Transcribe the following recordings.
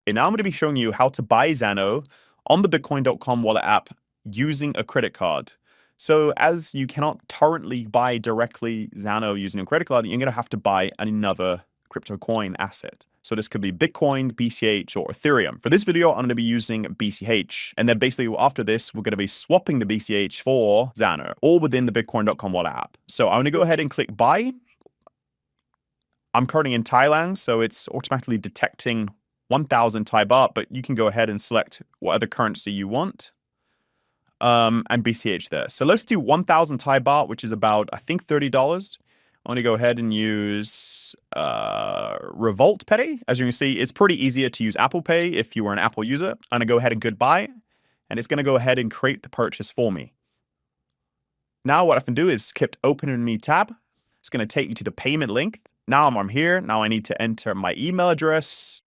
Okay, now I'm going to be showing you how to buy Zano on the Bitcoin.com wallet app using a credit card. So as you cannot currently buy directly Zano using a credit card, you're going to have to buy another crypto coin asset. So this could be Bitcoin, BCH, or Ethereum. For this video, I'm going to be using BCH. And then basically after this, we're going to be swapping the BCH for Zano, all within the Bitcoin.com wallet app. So I'm going to go ahead and click buy. I'm currently in Thailand, so it's automatically detecting 1,000 Thai baht, but you can go ahead and select what other currency you want and BCH there. So let's do 1,000 Thai baht, which is about, I think, $30. I'm going to go ahead and use Revolt Pay. As you can see, it's pretty easier to use Apple Pay if you were an Apple user. I'm going to go ahead and goodbye, and it's going to go ahead and create the purchase for me. Now what I can do is keep open in me tab. It's going to take you to the payment link. Now I'm here. Now I need to enter my email address.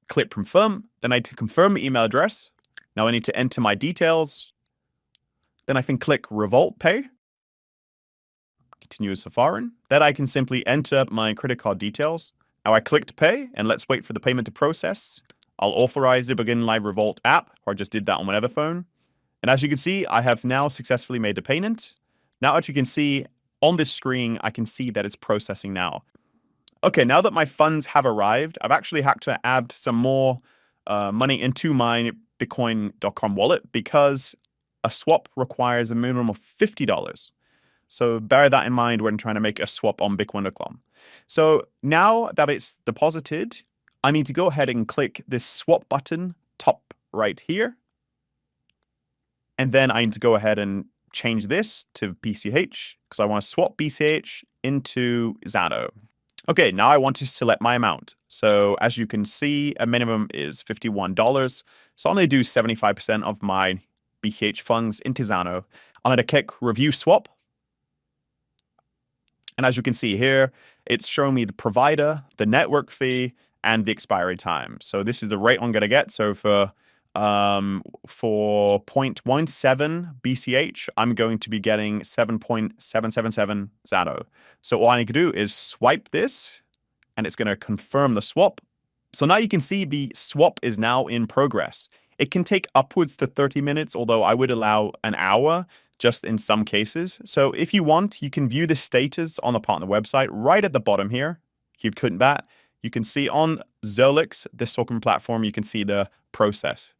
Click confirm. Then I need to confirm the email address. Now I need to enter my details. Then I can click Revolt Pay. Continue as a foreign. Then I can simply enter my credit card details. Now I click to pay, and let's wait for the payment to process. I'll authorize the Begin Live Revolt app, or I just did that on my other phone. And as you can see, I have now successfully made the payment. Now, as you can see on this screen, I can see that it's processing now. Okay, now that my funds have arrived, I've actually had to add some more money into my Bitcoin.com wallet because a swap requires a minimum of $50. So bear that in mind when trying to make a swap on Bitcoin.com. So now that it's deposited, I need to go ahead and click this swap button top right here. And then I need to go ahead and change this to BCH because I want to swap BCH into Zano. Okay, now I want to select my amount. So as you can see, a minimum is $51. So I'm going to do 75% of my BCH funds into Zano. I'm going to click Review Swap. And as you can see here, it's showing me the provider, the network fee, and the expiry time. So this is the rate I'm going to get. So for 0.17 BCH, I'm going to be getting 7.777 Zano. So all I need to do is swipe this, and it's going to confirm the swap. So now you can see the swap is now in progress. It can take upwards to 30 minutes, although I would allow an hour just in some cases. So if you want, you can view the status on the partner website right at the bottom here. You couldn't that. You can see on Zolix, this token platform, you can see the process.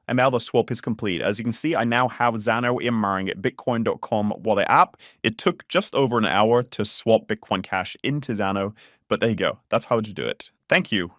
And now the swap is complete. As you can see, I now have Zano in my Bitcoin.com wallet app. It took just over an hour to swap Bitcoin Cash into Zano, but there you go. That's how to do it. Thank you.